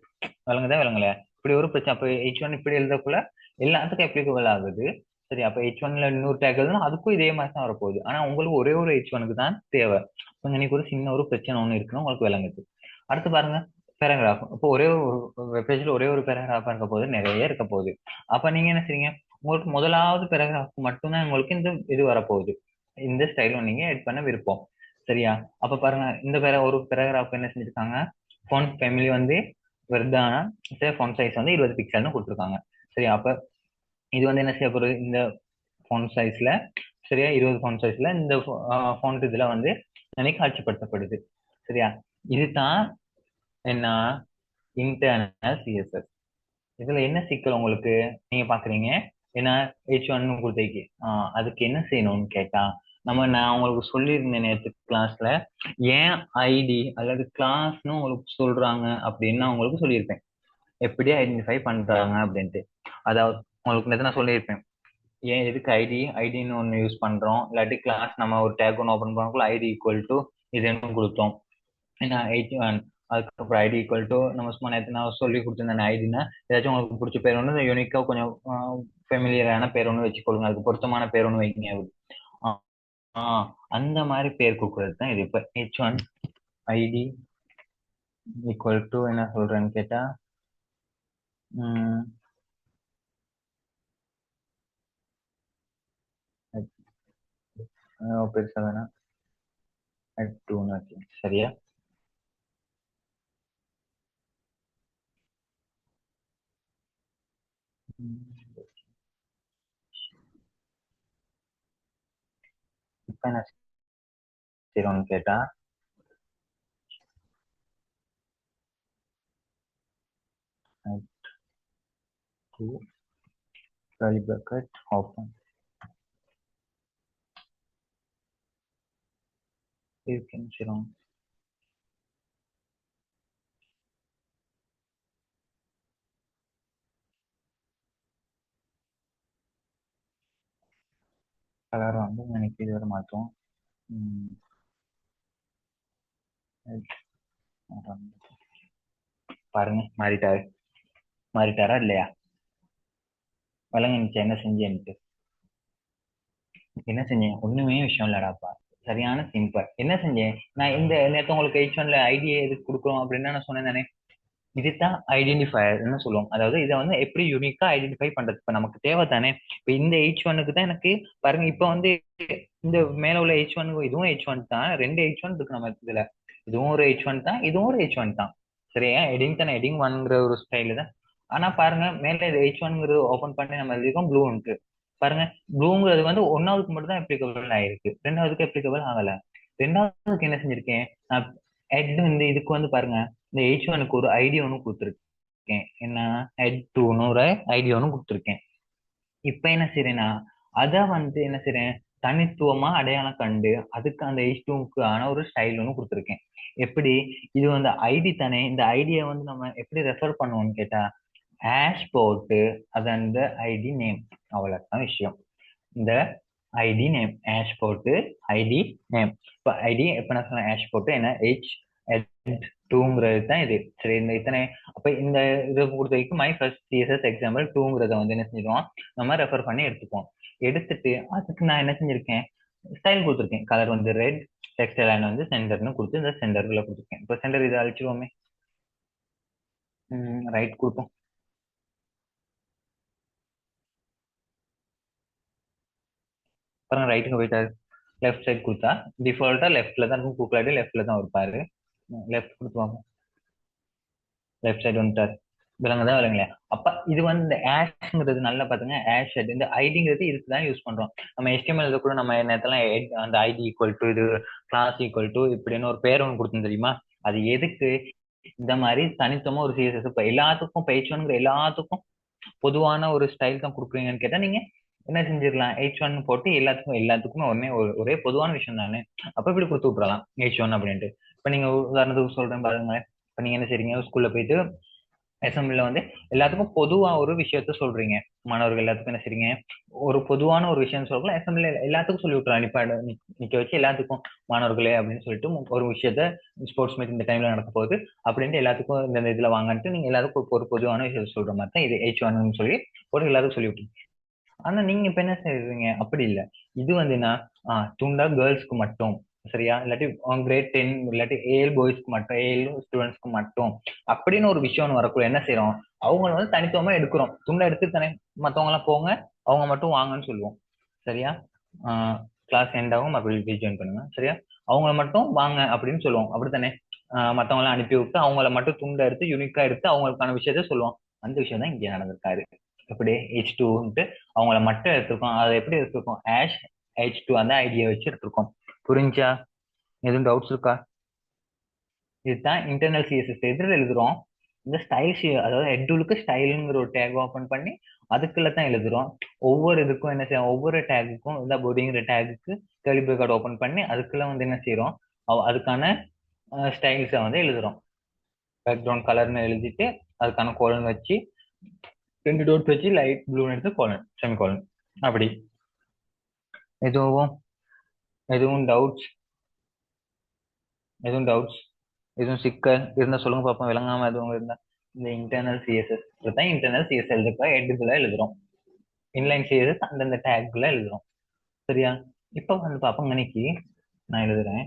விளங்குதா விளங்கலையா? இப்படி ஒரு பிரச்சனை. அப்ப H1 இப்படி எழுதக்குள்ள எல்லாத்துக்கும் அப்ளிகபிள் ஆகுது. சரி, அப்ப H1ல இன்னொரு டேக் எழுதுனா அதுக்கும் இதே மாதிரி தான் வரப்போகுது. ஆனா உங்களுக்கு ஒரே ஒரு H1க்கு தான் தேவை. கொஞ்சம் இன்னைக்கு ஒரு சின்ன ஒரு பிரச்சனை ஒன்று இருக்குன்னு உங்களுக்கு விளங்குது. அடுத்து பாருங்க, பேராகிராஃப். இப்போ ஒரே ஒரு வெப்பேஜ்ல ஒரே ஒரு பேராகிராஃபா இருக்க போகுது, நிறைய இருக்க போகுது. அப்ப நீங்க என்ன செய்றீங்க, உங்களுக்கு முதலாவது பேராகிராஃப் மட்டும்தான் உங்களுக்கு இந்த இது வரப்போகுது. இந்த ஸ்டைலும் நீங்க எட் பண்ண விருப்பம். சரியா? அப்ப பாருங்க, இந்த ஒரு பேராகிராஃப் என்ன செஞ்சிருக்காங்க, ஃபாண்ட் ஃபேமிலி வந்து வெர்தானா, ஃபாண்ட் சைஸ் வந்து 20 பிக்சல்னு கொடுத்துருக்காங்க. சரியா? அப்ப இது வந்து என்ன செய்ய போகுது, இந்த ஃபாண்ட் சைஸ்ல, சரியா, 20 ஃபாண்ட் சைஸ்ல இந்த ஃபாண்ட் இதுல வந்து எனக்கு காட்சிப்படுத்தப்படுது. சரியா? இதுதான் என்ன, இன்டர்னல் சிஎஸ்எஸ். இதுல என்ன சிக்கல் உங்களுக்கு நீங்க பாக்குறீங்க, ஏன்னா H1 கொடுத்தேக்கு அதுக்கு என்ன செய்யணும்னு கேட்டா, நான் உங்களுக்கு சொல்லியிருந்தேன் நேற்று கிளாஸ்ல, ஏன் ஐடி அல்லது கிளாஸ்னு உங்களுக்கு சொல்றாங்க அப்படின்னு நான் உங்களுக்கு சொல்லியிருப்பேன், எப்படி ஐடென்டிஃபை பண்றாங்க அப்படின்ட்டு. அதாவது உங்களுக்கு நேற்று நான் சொல்லியிருப்பேன், ஏன் எதுக்கு ஐடின்னு ஒன்று யூஸ் பண்றோம், இல்லாட்டி கிளாஸ் நம்ம ஒரு டேக் ஒன்று ஓப்பன் பண்ணக்குள்ள ஐடி ஈக்குவல் டு இதுன்னு கொடுத்தோம். ஏன்னா H1 அதுக்கப்புறம் ஐடி ஈக்குவல் டு நம்ம சும்மா நேற்று நான் சொல்லி கொடுத்துருந்தேன், ஐடினா ஏதாச்சும் உங்களுக்கு பிடிச்ச பேர் ஒன்று யூனிக்கா கொஞ்சம் ஃபெமிலியரான பேர் ஒன்று வச்சுக்கொள்ளுங்க, அதுக்கு பொருத்தமான பேர் ஒன்று வைங்க. அந்த மாதிரி பேர் கொடுக்கறது தான் இது. இப்ப H1 ஐடி ஈக்குவல் டு என்ன சொல்றேன்னு கேட்டா, பெருசா வேணா H2ன்னு வச்சு. சரியா? இப்ப என்ன செய்யறோம்னு கேட்டா, curly bracket open, இதுக்கு என்ன செய்யறோம், கலர் வந்து எனக்கு இது வர மாட்டோம். பாருங்க, மாறிட்டாரா இல்லையா? வழங்க என்ன செஞ்சேன்ட்டு. என்ன செஞ்சேன், ஒண்ணுமே விஷயம் இல்லடாப்பா, சரியான சிம்பிள். என்ன செஞ்சேன், நான் இந்த நேரத்தை உங்களுக்கு H1ல ஐடியா எதுக்கு கொடுக்குறோம் அப்படின்னு நான் சொன்னேன் தானே, இதுதான் ஐடென்டிஃபயர்னு சொல்லுவோம். அதாவது இதை வந்து எப்படி யூனிக்கா ஐடென்டிஃபை பண்றது, இப்ப நமக்கு தேவை தானே. இப்ப இந்த H1க்கு தான் எனக்கு பாருங்க, இப்ப வந்து இந்த மேல உள்ள H1 இதுவும் H1 தான், ரெண்டு H1 இருக்கு நம்ம இதுல. இதுவும் ஒரு H1 தான், இதுவும் ஒரு H1 தான். சரியா? எடிங் தானே, எடிங் ஒன்ங்கிற ஒரு ஸ்டைல தான். ஆனா பாருங்க, மேல இது H1ங்கிறது ஓபன் பண்ணி நம்ம எழுதிருக்கோம் ப்ளூன்ட்டு. பாருங்க, ப்ளூங்கிறது வந்து ஒன்னாவதுக்கு மட்டும் தான் அப்ளிகபிள் ஆயிருக்கு, ரெண்டாவதுக்கு அப்ளிகபிள் ஆகல. ரெண்டாவதுக்கு என்ன செஞ்சிருக்கேன் நான், ஹெட் வந்து இதுக்கு வந்து பாருங்க, இந்த H1க்கு ஒரு ஐடி ஒன்று கொடுத்துருக்கேன். என்ன, H2ன்னு ஒரு ஐடி ஒன்று கொடுத்துருக்கேன். இப்ப என்ன செய்யறேன்னா, அத வந்து என்ன செய்யறேன், தனித்துவமா அடையாளம் கண்டு அதுக்கு அந்த H2க்கான ஒரு ஸ்டைல் ஒன்று கொடுத்துருக்கேன். எப்படி, இது வந்து ஐடி தானே, இந்த ஐடியை வந்து நம்ம எப்படி ரெஃபர் பண்ணுவோம்னு கேட்டா, ஹேஷ் போட்டு அது அந்த ஐடி நேம், அவ்வளவுதான் விஷயம். இந்த ஐடி நேம் ஹேஷ் போட்டு ஐடி நேம். இப்ப ஐடி எப்ப நான் சொன்ன ஹேஷ் போட்டு என்ன H2ங்கிறது தான் இது. சரி, இந்த இத்தனை. அப்ப இந்த இதை பொறுத்த வரைக்கும் மை ஃபர்ஸ்ட் சிஎஸ்எஸ் எக்ஸாம்பிள் 2ங்கிறத வந்து என்ன செஞ்சிருவோம், நம்ம ரெஃபர் பண்ணி எடுத்துப்போம். எடுத்துட்டு அதுக்கு நான் என்ன செஞ்சிருக்கேன், ஸ்டைல் கொடுத்துருக்கேன். கலர் வந்து ரெட், டெக்ஸ்ட் லைன் வந்து சென்டர்னு கொடுத்து இந்த சென்டர்ல கொடுத்துருக்கேன். இப்போ சென்டர் இதை அழிச்சிருவோமே, ரைட் கொடுப்போம். பாருங்க, ரைட்டுக்கு போயிட்டாரு. லெஃப்ட் சைடு கொடுத்தா டிஃபால்ட்டா லெஃப்ட்ல தான் இருக்கும், கூக்குளாடி லெஃப்ட்ல தான் இருப்பாரு. லெஃப்ட் கொடுத்துவாங்க, லெஃப்ட் சைடு வந்துட்டாரு. விலங்குதான் விலங்குல. அப்ப இது வந்து இந்த ஆஷ்ங்கிறது நல்லா பாத்துங்க, ஆஷ் ஹெட் இந்த ஐடிங்கிறது இதுக்கு தான் யூஸ் பண்றோம். நம்ம HTML கூட நம்ம நேரத்தெல்லாம் அந்த ஐடி ஈக்குவல் டு இது கிளாஸ் ஈக்குவல் டு இப்படின்னு ஒரு பேர் ஒன்று கொடுத்தோம் தெரியுமா, அது எதுக்கு, இந்த மாதிரி தனித்துவமா ஒரு சிஎஸ்எஸ் இப்ப எல்லாத்துக்கும் H1ங்கிற எல்லாத்துக்கும் பொதுவான ஒரு ஸ்டைல் தான் கொடுக்குறீங்கன்னு கேட்டா, நீங்க என்ன செஞ்சிடலாம், H1 போட்டு எல்லாத்துக்குமே ஒரே பொதுவான விஷயம் தானே, அப்ப இப்படி கொடுத்து விட்டுறலாம் H1 அப்படின்ட்டு. இப்ப நீங்க உதாரணத்துக்கு சொல்றேன் பாருங்க, இப்ப நீங்க என்ன செய்றீங்க, ஸ்கூல்ல போயிட்டு அசம்பிளில வந்து எல்லாத்துக்கும் பொதுவா ஒரு விஷயத்த சொல்றீங்க. மாணவர்கள் எல்லாத்துக்கும் என்ன செய்றீங்க, ஒரு பொதுவான ஒரு விஷயம் சொல்லக்குள்ள அசம்பிளில எல்லாத்துக்கும் சொல்லி விட்டுறலாம். நிக்க வச்சு எல்லாத்துக்கும் மாணவர்களே அப்படின்னு சொல்லிட்டு ஒரு விஷயத்த ஸ்போர்ட்ஸ் மீட் இந்த டைம்ல நடக்க போகுது அப்படின்ட்டு எல்லாத்துக்கும் இந்த இதுல வாங்கன்ட்டு நீங்க எல்லாத்துக்கும் ஒரு பொதுவான விஷயத்த சொல்ற மாதிரி தான் இது H1 சொல்லி ஒரு எல்லாத்துக்கும் சொல்லி விட்டுருங்க. ஆனா நீங்க இப்ப என்ன செய்றீங்க, அப்படி இல்ல. இது வந்து என்ன, துண்டா கேர்ள்ஸ்க்கு மட்டும், சரியா? இல்லாட்டி கிரேட் 10 இல்லாட்டி ஏஎல் பாய்ஸ்க்கு மட்டும், ஏஎல் ஸ்டூடெண்ட்ஸ்க்கு மட்டும் அப்படின்னு ஒரு விஷயம் வரக்குள்ள என்ன செய்றோம், அவங்கள வந்து தனித்துவமா எடுக்கிறோம். துண்டா எடுத்து மத்தவங்க எல்லாம் போங்க, அவங்க மட்டும் வாங்கன்னு சொல்லுவோம். சரியா? கிளாஸ் எண்ட் ஆகும், மறுபடியும் ஜாயின் பண்ணுங்க. சரியா? அவங்கள மட்டும் வாங்க அப்படின்னு சொல்லுவோம். அப்படித்தானே? மத்தவங்க எல்லாம் அனுப்பி விட்டு அவங்கள மட்டும் துண்டா எடுத்து யூனிக்கா எடுத்து அவங்களுக்கான விஷயத்த சொல்லுவோம். அந்த விஷயம் தான் இங்க நடந்திருக்காரு. இப்படி H2ன்ட்டு அவங்கள மட்டும் எடுத்திருக்கோம். அதை எப்படி எடுத்திருக்கோம், H2 அந்த ஐடியா வச்சு எடுத்திருக்கோம். புரிஞ்சா? எதுவும் டவுட்ஸ் இருக்கா? இதுதான் இன்டர்னல் சிஎஸ்எஸ். எதில் எழுதுறோம், இந்த ஸ்டைல் அதாவது ஹெட்யூலுக்கு ஸ்டைலுங்கிற ஒரு டேக் ஓபன் பண்ணி அதுக்குள்ள தான் எழுதுறோம். ஒவ்வொரு இதுக்கும் என்ன செய்யும், ஒவ்வொரு டேகுக்கும் இந்த பாடிங்கிற டேகுக்கு கர்லி பிரேக்கெட் ஓபன் பண்ணி அதுக்குள்ள வந்து என்ன செய்யறோம், அதுக்கான ஸ்டைல்ஸை வந்து எழுதுறோம். பேக்ரவுண்ட் கலர்னு எழுதிட்டு அதுக்கான கோலன் வச்சு 2 டாட் வச்சு லைட் ப்ளூன்னு எடுத்து கோலன் செமி கோலன். அப்படி எதுவும் எதுவும் டவுட்ஸ் எதுவும் டவுட்ஸ் எதுவும் சிக்கல் இருந்தா சொல்லுங்க பார்ப்போம். விளங்காம எதுவும் இருந்தா. இந்த இன்டர்னல் சிஎஸ்எஸ் தான் இன்டர்னல் சிஎஸ்எஸ் எழுதுறப்ப ஹெட்டுக்குள்ள எழுதுறோம். இன்லைன் சிஎஸ்எஸ் அந்தந்த டேக்குள்ள எழுதுறோம். சரியா? இப்ப வந்து பார்ப்போம். இன்னைக்கு நான் எழுதுறேன்.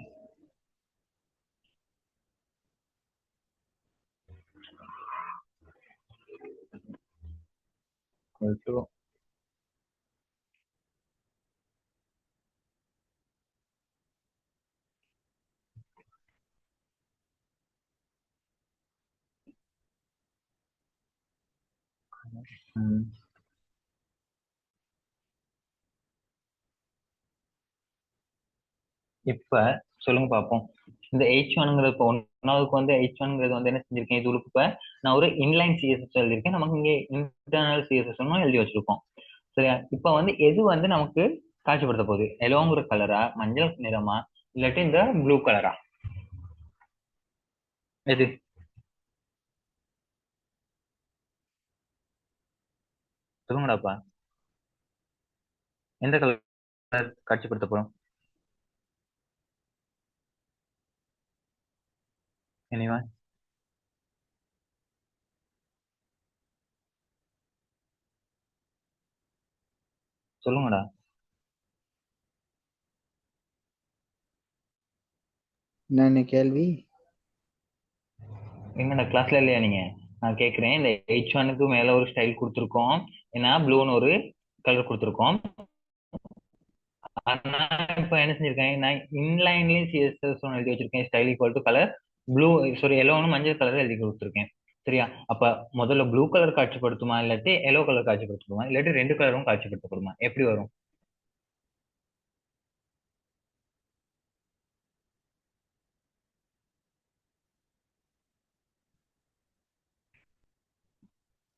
இப்ப சொல்லுங்க பார்ப்போம். இந்த H1ங்கிறது இப்போ ஒன்னாவதுக்கு வந்து H1ங்கிறது வந்து என்ன செஞ்சிருக்கேன், இது இப்ப நான் ஒரு இன்லைன் சிஎஸ்எஸ் எழுதியிருக்கேன். நமக்கு இங்க இன்டர்னல் சிஎஸ்எஸ் எழுதி வச்சிருக்கோம். சரியா? இப்ப வந்து எது வந்து நமக்கு காட்சிப்படுத்த போகுது, எல்லோங்கிற கலரா, மஞ்சள் நிறமா, இல்லாட்டி இந்த ப்ளூ கலரா? எது சொல்லுங்கடாப்பா, எந்த கலர் காட்சிப்படுத்த போறோம்? எனிவா சொல்லுங்கடா. என்ன கேள்வி? எங்கடா கிளாஸ்ல இல்லையா நீங்க? நான் கேக்குறேன். இந்த H1க்கு மேல ஒரு ஸ்டைல் கொடுத்துருக்கோம், ஏன்னா ப்ளூன்னு ஒரு கலர் கொடுத்துருக்கோம். ஆனா இப்ப என்ன செஞ்சிருக்கேன், நான் இன்லைன்லயும் சிஎஸ்எஸ் எழுதி வச்சிருக்கேன். Style equal to colour blue, sorry எல்லோன்னு மஞ்சள் கலர் எழுதி கொடுத்துருக்கேன். சரியா? அப்ப முதல்ல ப்ளூ கலர் காட்சிப்படுத்துமா, இல்லாட்டி எல்லோ கலர் காட்சிப்படுத்துமா, இல்லாட்டி ரெண்டு கலரும் காட்சிப்படுத்தப்படுமா, எப்படி வரும்?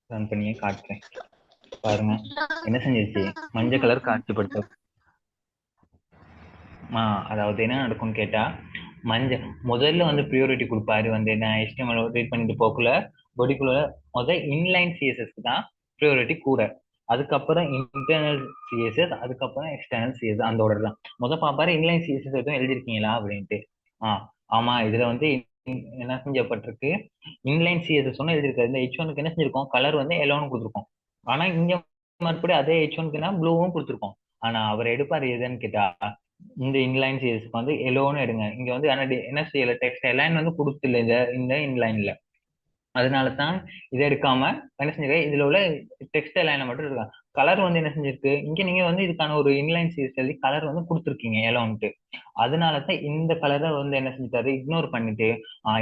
ரன் பண்ணியே காட்டுறேன் பாருங்க. என்ன செஞ்சிருச்சு, மஞ்சள் கலர் காட்சிப்படுத்த. அதாவது என்ன நடக்கும்னு கேட்டா, மஞ்சள் முதல்ல வந்து ப்ரியோரிட்டி கொடுப்பாரு. வந்து என்ன HTML ரீட் பண்ணிட்டு போக்குள்ள பொடிக்குள்ள முதல் இன்லைன் சிஎஸ்எஸ்க்கு தான் ப்ரியோரிட்டி கூட. அதுக்கப்புறம் இன்டர்னல் சிஎஸ்எஸ், அதுக்கப்புறம் எக்ஸ்டர்னல் சிஎஸ்எஸ். அந்த ஆர்டர் தான். பாப்பாரு இன்லைன் சிஎஸ்எஸ் எதுவும் எழுதிருக்கீங்களா அப்படின்ட்டு. ஆமா, இதுல வந்து என்ன செஞ்சப்பட்டிருக்கு, இன்லைன் சிஎஸ்எஸ் ஒன்று எழுதிருக்காரு. இந்த H1க்கு என்ன செஞ்சிருக்கோம், கலர் வந்து எல்லோன்னு கொடுத்துருக்கோம். ஆனா இங்க மறுபடியும் அதே H1க்குன்னா ப்ளூவும் கொடுத்துருக்கோம். ஆனா அவர் எடுப்பாரு எதுன்னு கேட்டா, இந்த இன்லைன் சீரிஸ்க்கு வந்து எல்லோன்னு எடுங்க. இங்க வந்து என்ன செய்யல, டெக்ஸ்ட் எல்லாம் வந்து கொடுத்துல இந்த இந்த இன்லைன்ல. அதனால தான் இதை எடுக்காம என்ன செஞ்சிருக்க, இதுல உள்ள டெக்ஸ்ட் லைன்ல மட்டும் இருக்கா. கலர் வந்து என்ன செஞ்சிருக்கு, இங்க நீங்க வந்து இதுக்கான ஒரு இன்லைன் சீரிஸ் எழுதி கலர் வந்து கொடுத்துருக்கீங்க எலோன்ட்டு. அதனால தான் இந்த கலரை வந்து என்ன செஞ்சிட்டாரு, இக்னோர் பண்ணிட்டு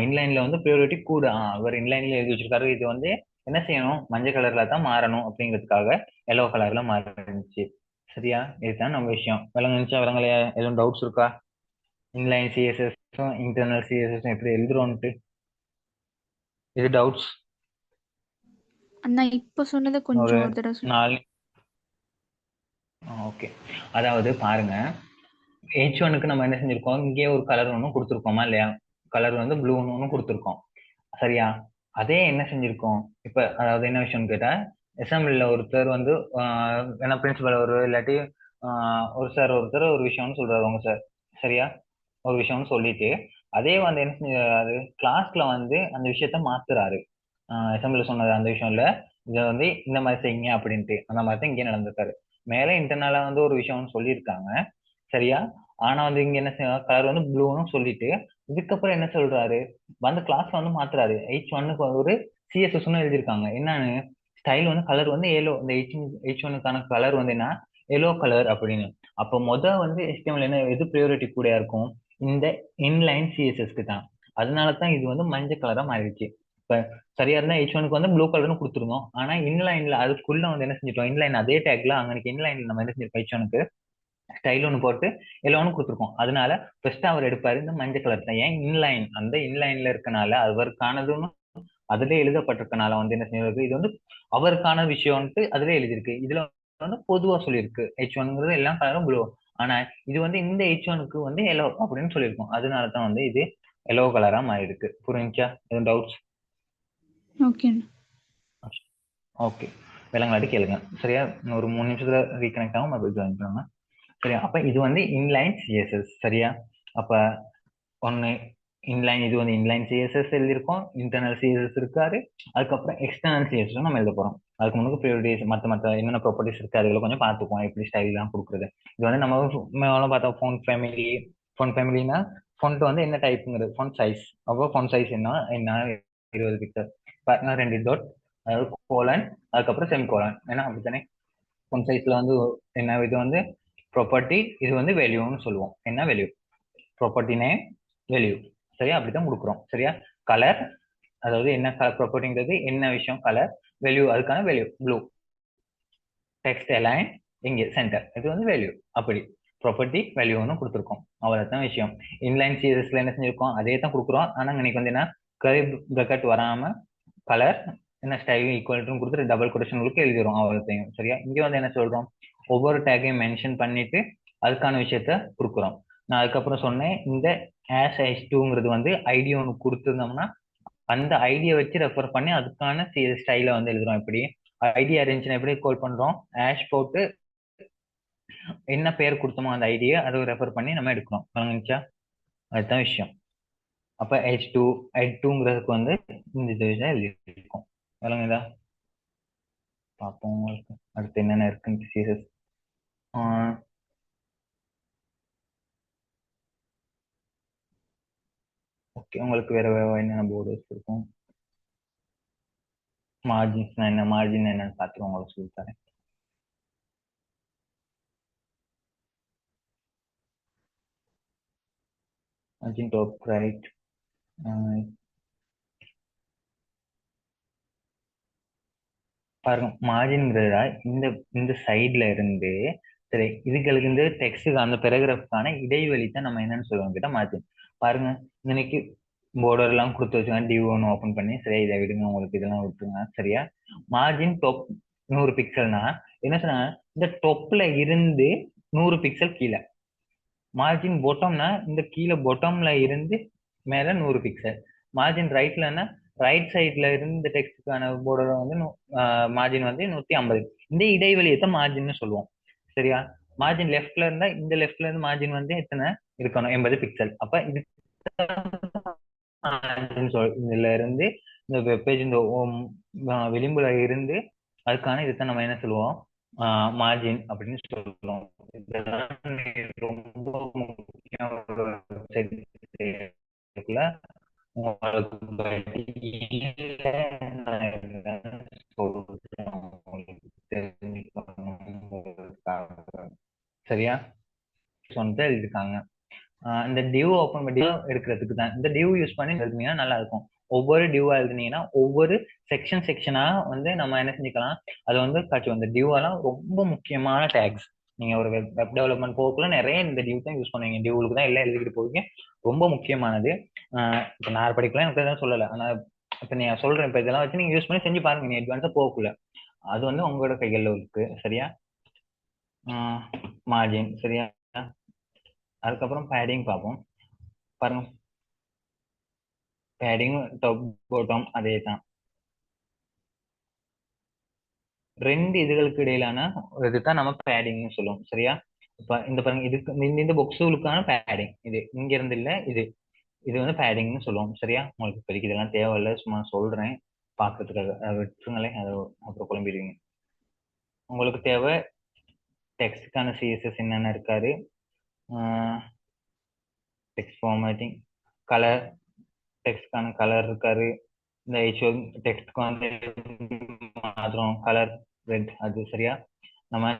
இன்லைன்ல வந்து ப்ரியோரிட்டி கூட, அவர் இன்லைன்ல எழுதி வச்சிருக்காரு, இது வந்து என்ன செய்யணும், மஞ்சள் கலர்ல தான் மாறணும் அப்படிங்கிறதுக்காக எல்லோ கலர்ல மாறிடுச்சு. சரியா? இதுதான் நம்ம விஷயம். விளங்குச்சா விளங்கலையா? எதுவும் டவுட்ஸ் இருக்கா? இன்லைன் சிஎஸ்எஸும் இன்டர்னல் சிஎஸ்எஸும் எப்படி எழுதுறோம்ட்டு இது டவுட்ஸ்? அண்ணா இப்ப சொன்னதை ஒரு கொஞ்சம் ஒரு தடவை சொல்லுங்க. 4. ஓகே. அதாவது பாருங்க, H1க்கு நம்ம என்ன செஞ்சிருக்கோம், இங்கே ஒரு கலர் ஒன்று கொடுத்துருக்கோமா இல்லையா? கலர் வந்து ப்ளூன்னு ஒன்று கொடுத்துருக்கோம். சரியா? அதே என்ன செஞ்சிருக்கோம் இப்ப, அதாவது என்ன விஷயம்னு கேட்டா, அசம்பிளில ஒருத்தர் வந்து என்ன பிரின்சிபல் ஒரு இல்லாட்டி ஒரு சார் ஒருத்தர் ஒரு விஷயம்னு சொல்றாரு உங்க சார், சரியா? ஒரு விஷயம்னு சொல்லிட்டு அதே வந்து என்ன செஞ்சாரு, கிளாஸ்ல வந்து அந்த விஷயத்த மாத்துறாரு. அசம்பிளில சொன்னது அந்த விஷயம் இல்ல, இதை வந்து இந்த மாதிரி செய்யுங்க அப்படின்ட்டு அந்த மாதிரி தான் இங்கே நடந்திருக்காரு. மேலே இன்டர்னலா வந்து ஒரு விஷயம்னு சொல்லியிருக்காங்க, சரியா? ஆனா வந்து இங்க என்ன கலர் வந்து ப்ளூன்னு சொல்லிட்டு இதுக்கப்புறம் என்ன சொல்றாரு, வந்து கிளாஸ்ல வந்து மாத்துறாரு. H1க்கு ஒரு சிஎஸ்எஸ்ன்னு எழுதியிருக்காங்க. என்னன்னு, ஸ்டைல் வந்து கலர் வந்து எல்லோ, இந்த H1க்கான கலர் வந்து என்ன, எல்லோ கலர் அப்படின்னு. அப்போ வந்து HTML என்ன எது ப்ரையாரிட்டி கூட இருக்கும், இந்த இன்லைன் சிஎஸ்எஸ்க்கு தான். அதனால தான் இது வந்து மஞ்சள் கலரா மாறிடுச்சு. இப்ப சரியா இருந்தா H1க்கு வந்து ப்ளூ கலர்னு கொடுத்துருந்தோம். ஆனா இன்லைன்ல அதுக்குள்ள வந்து என்ன செஞ்சிட்டோம், இன்லைன் அதே டேக்ல அங்க இன்லைன்ல நம்ம என்ன செஞ்சிருக்கோம், H1க்கு ஸ்டைல் ஒன்று போட்டு எல்லோன்னு கொடுத்துருக்கோம். அதனால ஃபர்ஸ்ட் அவர் எடுப்பாரு இந்த மஞ்சள் கலர் தான். ஏன், இன்லைன், அந்த இன்லைன்ல இருக்கனால அவருக்கானதுன்னு அதுல எழுதப்பட்டிருக்கனால வந்து என்ன செய்யறது, இது வந்து அவருக்கான விஷயம்ட்டு அதுல எழுதியிருக்கு. இதுல வந்து பொதுவா சொல்லியிருக்கு H1ங்கிறது எல்லாம் கலரும் ப்ளூ. ஆனா இது வந்து இந்த H1க்கு வந்து எல்லோ அப்படின்னு சொல்லியிருக்கோம். அதனால தான் வந்து இது எல்லோ கலரா மாறி இருக்கு. புரிஞ்சா? எதுவும் டவுட்ஸ்? ஓகே. ஓகே, விலங்காட்டி கேளுங்க, சரியா? ஒரு 3 நிமிஷத்துல ரீகனெக்ட் ஆகும், மறுபடியும் ஜாயின் பண்ணுங்க. சரியா? அப்ப இது வந்து இன்லைன் சிஎஸ்எஸ், சரியா? அப்ப ஒன்னு இன்லைன், இது வந்து இன்லைன் சிஎஸ்எஸ் எழுதியிருக்கோம், இன்டர்னல் சிஎஸ்எஸ் இருக்காரு, அதுக்கப்புறம் எக்ஸ்டர்னல் சிஎஸ்எஸ் நம்ம எழுத போறோம். அதுக்கு முன்னாடி ப்ரியாரிட்டிஸ் மற்ற என்னென்ன ப்ராப்பர்ட்டிஸ் இருக்கு அதுல கொஞ்சம் பார்த்துப்போம், எப்படி ஸ்டைல்லாம் கொடுக்குறது. இது வந்து நம்ம மேல பார்த்தா ஃபோன் ஃபேமிலினா ஃபோன்ட் வந்து என்ன டைப்புங்கிறது, ஃபோன் சைஸ். அப்போ ஃபோன் சைஸ் என்ன 20 பிக்சல். பாருங்க 2 டாட், அதாவது கோலன், அதுக்கப்புறம் செமி கோலன், ஏன்னா அப்படித்தானே. ஃபோன் சைஸ்ல வந்து என்ன, இது வந்து ப்ராப்பர்ட்டி, இது வந்து வேல்யூன்னு சொல்லுவோம். என்ன வேல்யூ, ப்ராப்பர்ட்டி நேம், வேல்யூ, சரியா? அப்படித்தான் கொடுக்குறோம், சரியா? கலர், அதாவது என்ன கலர் ப்ராப்பர்ட்டிங்கிறது என்ன விஷயம், கலர். வேல்யூ, அதுக்கான வேல்யூ ப்ளூ. டெக்ஸ்ட் அலைன் இங்கே சென்டர், இது வந்து வேல்யூ. அப்படி ப்ராப்பர்ட்டி வேல்யூன்னு கொடுத்துருக்கோம், அவ்வளவுதான் விஷயம். இன்லைன் சிஎஸ்எஸ்ல என்ன செஞ்சிருக்கோம், அதே தான் கொடுக்குறோம். ஆனா இன்னைக்கு வந்து என்ன, கர்லி பிராக்கெட் வராம கலர் என்ன ஸ்டைல் ஈக்குவல் கொடுத்துட்டு டபுள் கொட்டேஷன் உங்களுக்கு எழுதிரும், அவ்வளோத்தையும், சரியா? இங்க வந்து என்ன சொல்றோம், ஒவ்வொரு டேக்கையும் மென்ஷன் பண்ணிட்டு அதுக்கான விஷயத்த கொடுக்குறோம். நான் அதுக்கப்புறம் சொன்னேன், இந்த H2ங்கிறது வந்து ஐடி ஒன்று கொடுத்துருந்தோம்னா அந்த ஐடியை வச்சு ரெஃபர் பண்ணி அதுக்கான ஸ்டைல வந்து எழுதுறோம். எப்படி ஐடியா இருந்துச்சுன்னா எப்படி கால் பண்றோம், ஹேஷ் போட்டு என்ன பேர் கொடுத்தோமோ அந்த ஐடியை அதை ரெஃபர் பண்ணி நம்ம எடுக்கிறோம். வழங்குச்சா? அதுதான் விஷயம். அப்ப H2ங்கிறதுக்கு வந்து இந்த இது எழுதிருக்கோம். வழங்குதா? பார்ப்போம் உங்களுக்கு அடுத்து என்னென்ன இருக்குன்னு சீரியஸ். ஓகே, உங்களுக்கு வேற என்னென்ன போர்டர்ஸ் இருக்கும், மார்ஜின்ஸ்னா என்ன, மார்ஜின் என்னன்னு பார்த்துட்டு உங்களுக்கு சொல்லி தரேன். Margin top right. பாருங்க, மார்ஜின்ங்கிறதா இந்த இந்த சைட்ல இருந்து, சரி, இதுகளுக்கு இந்த டெக்ஸ்டுக்கு அந்த பேராகிராஃப்கான இடைவெளி தான் நம்ம என்னன்னு சொல்லுவோம் கேட்டா மார்ஜின். பாருங்க, இன்னைக்கு border எல்லாம் கொடுத்து வச்சுக்கோங்க, டிவ் ஒன்று ஓப்பன் பண்ணி, சரியா? இதை விடுங்க, உங்களுக்கு இதெல்லாம் விட்டுருங்க, சரியா? மார்ஜின் டொப் 100 பிக்சல்னா என்ன சொன்னா, இந்த டொப்ல இருந்து 100 பிக்சல் கீழே. மார்ஜின் பொட்டம்னா இந்த கீழே பொட்டம்ல இருந்து மேல 100 பிக்சல். மார்ஜின் ரைட்லன்னா ரைட் சைட்ல இருந்து இந்த டெக்ஸ்டுக்கான border வந்து மார்ஜின் வந்து 150. இந்த இடைவெளியை தான் மார்ஜின்னு சொல்லுவோம், சரியா? மார்ஜின் லெஃப்ட்ல இருந்தா இந்த லெஃப்ட்ல இருந்து மார்ஜின் வந்து எத்தனை இருக்கணும், 80 பிக்சல். அப்ப இது இதுல இருந்து இந்த வெப்பேஜ் இந்த விளிம்புல இருந்து அதுக்கான இதுதான் நம்ம என்ன சொல்லுவோம், மார்ஜின் அப்படின்னு சொல்லுவோம். இதெல்லாம் ரொம்ப முக்கியம் ஒரு website இருக்குல்ல. உங்களுக்கு பதில நான் என்னன்னு சொல்றேன், உங்களுக்கு தெரிஞ்சுக்கணுங்கிறதுக்காக. சரியா? சொன்னதை எழுதிருக்காங்க. இந்த டிவ் ஓப்பன் பண்ணி எடுக்கிறதுக்கு தான். இந்த டிவ் யூஸ் பண்ணி எழுதுனீங்கன்னா நல்லா இருக்கும். ஒவ்வொரு டிவா எழுதுனீங்கன்னா ஒவ்வொரு செக்ஷனா வந்து நம்ம என்ன செஞ்சுக்கலாம், அது வந்து காட்சி. இந்த டிவ் எல்லாம் ரொம்ப முக்கியமான டேக்ஸ். நீங்க ஒரு வெப் டெவலப்மெண்ட் போக்குள்ள நிறைய இந்த டிவ் தான் யூஸ் பண்ணுவீங்க. டிவ்லுக்கு தான் எல்லாம் எழுதிட்டு போவீங்க. ரொம்ப முக்கியமானது. இப்ப நான் படிக்கலாம் எனக்கு எதாவது சொல்லலை, ஆனா இப்ப நீங்க சொல்றேன், இப்ப இதெல்லாம் வச்சு நீங்க யூஸ் பண்ணி செஞ்சு பாருங்க, நீ அட்வான்ஸா போகக்குள்ள. அது வந்து உங்களோட கைகள்ல இருக்கு, சரியா? மார்ஜின், சரியா? அதுக்கப்புறம் பேடிங் பார்ப்போம். பாருங்க, பேடிங் டாப் பாட்டம் அதே தான். ரெண்டு இதுகளுக்கு இடையிலான இதுதான் நம்ம பேடிங்னு சொல்லுவோம். சரியா? இப்ப இந்த பாருங்க, இதுக்கு இந்த பொக்ஸுகளுக்கான பேடிங் இது இங்க இருந்து இல்ல, இது இது வந்து பேடிங்னு சொல்லுவோம். சரியா? உங்களுக்கு இப்போதைக்கு இதெல்லாம் தேவையில்லை, சும்மா சொல்றேன் பாக்குறதுக்காக. அதை விட்டுருங்களேன், அதை அப்புறம் குழம்பிடுவீங்க. உங்களுக்கு தேவை டெக்ஸ்டுக்கான சிஎஸ்எஸ் என்னென்ன இருக்காரு, டெக்ஸ்ட் ஃபார்மேட்டிங், கலர், டெக்ஸ்டுக்கான கலர் இருக்காரு, இந்த ஹெச்ஓ டெக்ஸ்ட்க்கு வந்து மாத்திரம் கலர் ரெட் அது. சரியா? நம்ம